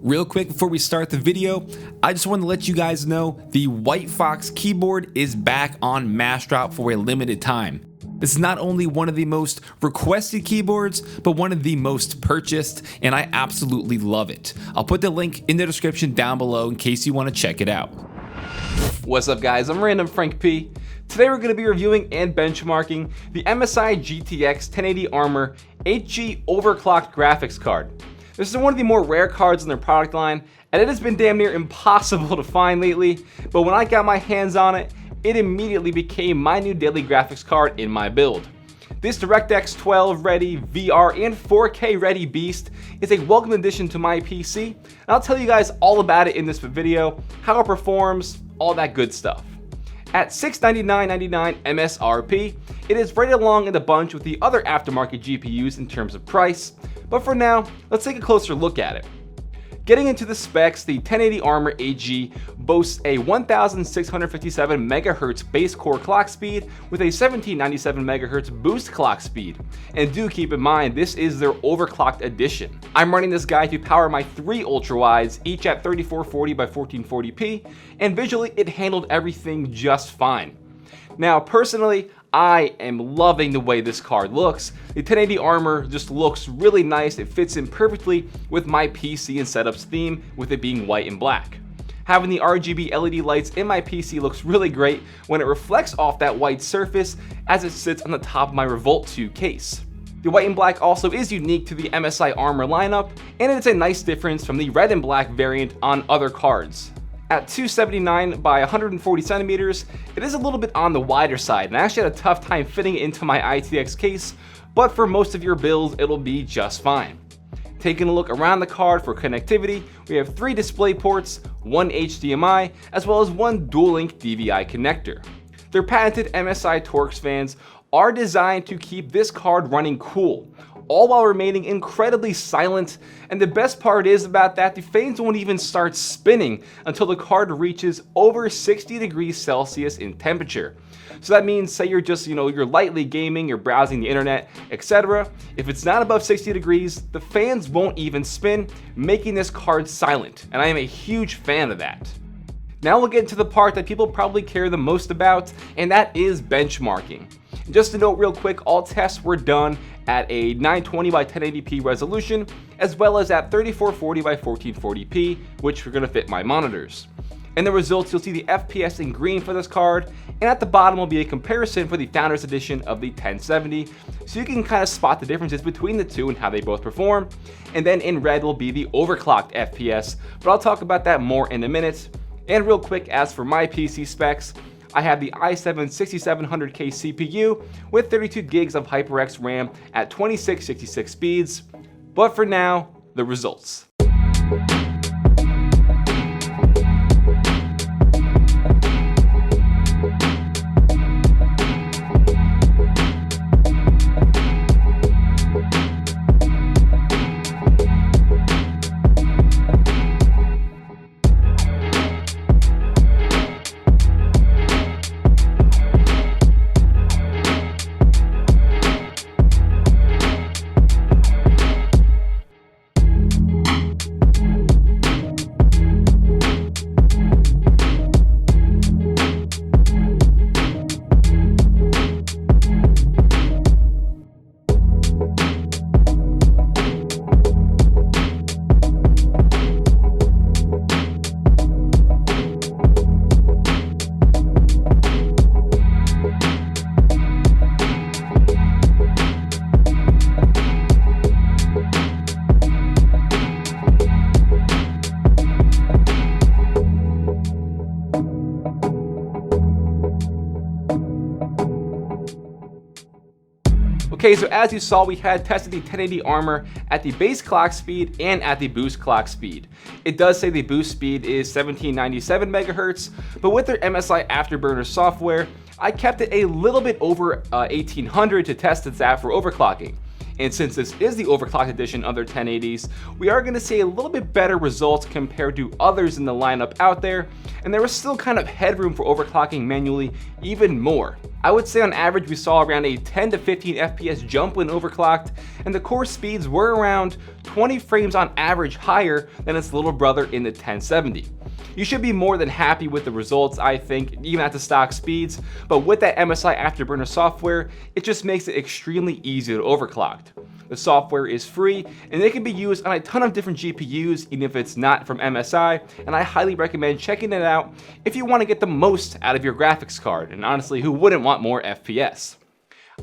Real quick before we start the video, I just want to let you guys know the White Fox keyboard is back on Massdrop for a limited time. This is not only one of the most requested keyboards, but one of the most purchased, and I absolutely love it. I'll put the link in the description down below in case you want to check it out. What's up guys, I'm randomfrankp. Today we're going to be reviewing and benchmarking the MSI GTX 1080 Armor 8G overclocked graphics card. This is one of the more rare cards in their product line, and it has been damn near impossible to find lately, but when I got my hands on it, it immediately became my new daily graphics card in my build. This DirectX 12 ready, VR and 4K ready beast is a welcome addition to my PC, and I'll tell you guys all about it in this video, how it performs, all that good stuff. At $699.99 MSRP, it is right along in the bunch with the other aftermarket GPUs in terms of price, but for now, let's take a closer look at it. Getting into the specs, the 1080 Armor 8G boasts a 1657 MHz base core clock speed with a 1797 MHz boost clock speed. And do keep in mind, this is their overclocked edition. I'm running this guy to power my 3 ultra-wides, each at 3440 by 1440p, and visually it handled everything just fine. Now personally, I am loving the way this card looks. The 1080 Armor just looks really nice. It fits in perfectly with my PC and setups theme, with it being white and black. Having the RGB LED lights in my PC looks really great when it reflects off that white surface as it sits on the top of my Revolt 2 case. The white and black also is unique to the MSI Armor lineup, and it's a nice difference from the red and black variant on other cards. At 279 by 140 centimeters, it is a little bit on the wider side, and I actually had a tough time fitting it into my ITX case, but for most of your builds, it'll be just fine. Taking a look around the card for connectivity, we have 3 display ports, 1 HDMI, as well as 1 dual-link DVI connector. Their patented MSI Torx fans are designed to keep this card running cool, all while remaining incredibly silent, and the best part is about that, the fans won't even start spinning until the card reaches over 60 degrees Celsius in temperature. So that means, say you're just, you're lightly gaming, you're browsing the internet, etc. If it's not above 60 degrees, the fans won't even spin, making this card silent, and I am a huge fan of that. Now we'll get into the part that people probably care the most about, and that is benchmarking. Just to note real quick, all tests were done at a 920 by 1080p resolution, as well as at 3440 by 1440p, which are going to fit my monitors. In the results, you'll see the FPS in green for this card, and at the bottom will be a comparison for the Founders Edition of the 1070, so you can kind of spot the differences between the two and how they both perform. And then in red will be the overclocked FPS, but I'll talk about that more in a minute. And real quick, as for my PC specs, I have the i7 6700K CPU with 32 gigs of HyperX RAM at 2666 speeds. But for now, the results. Okay, so as you saw, we had tested the 1080 Armor at the base clock speed and at the boost clock speed. It does say the boost speed is 1797 megahertz, but with their MSI Afterburner software, I kept it a little bit over 1800 to test its at for overclocking. And since this is the overclocked edition of their 1080s, we are going to see a little bit better results compared to others in the lineup out there, and there was still kind of headroom for overclocking manually even more. I would say on average we saw around a 10 to 15 FPS jump when overclocked, and the core speeds were around 20 frames on average higher than its little brother in the 1070. You should be more than happy with the results, I think, even at the stock speeds, but with that MSI Afterburner software, it just makes it extremely easy to overclock. The software is free, and it can be used on a ton of different GPUs, even if it's not from MSI, and I highly recommend checking it out if you want to get the most out of your graphics card, and honestly, who wouldn't want more FPS?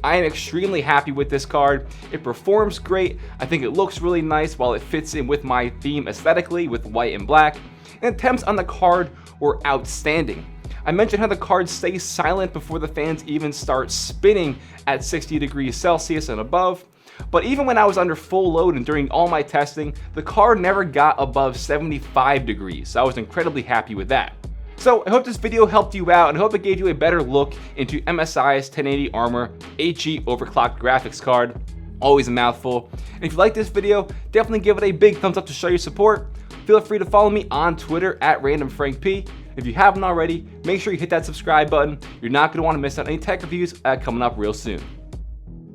I am extremely happy with this card. It performs great, I think it looks really nice while it fits in with my theme aesthetically with white and black, and the temps on the card were outstanding. I mentioned how the card stays silent before the fans even start spinning at 60 degrees Celsius and above, but even when I was under full load and during all my testing, the card never got above 75 degrees, so I was incredibly happy with that. So I hope this video helped you out, and I hope it gave you a better look into MSI's 1080 Armor HG overclocked graphics card. Always a mouthful. And if you like this video, definitely give it a big thumbs up to show your support. Feel free to follow me on Twitter at randomfrankp. If you haven't already, make sure you hit that subscribe button. You're not going to want to miss out any tech reviews coming up real soon.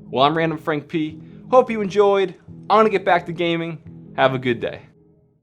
Well, I'm Random Frank P. Hope you enjoyed. I'm going to get back to gaming. Have a good day.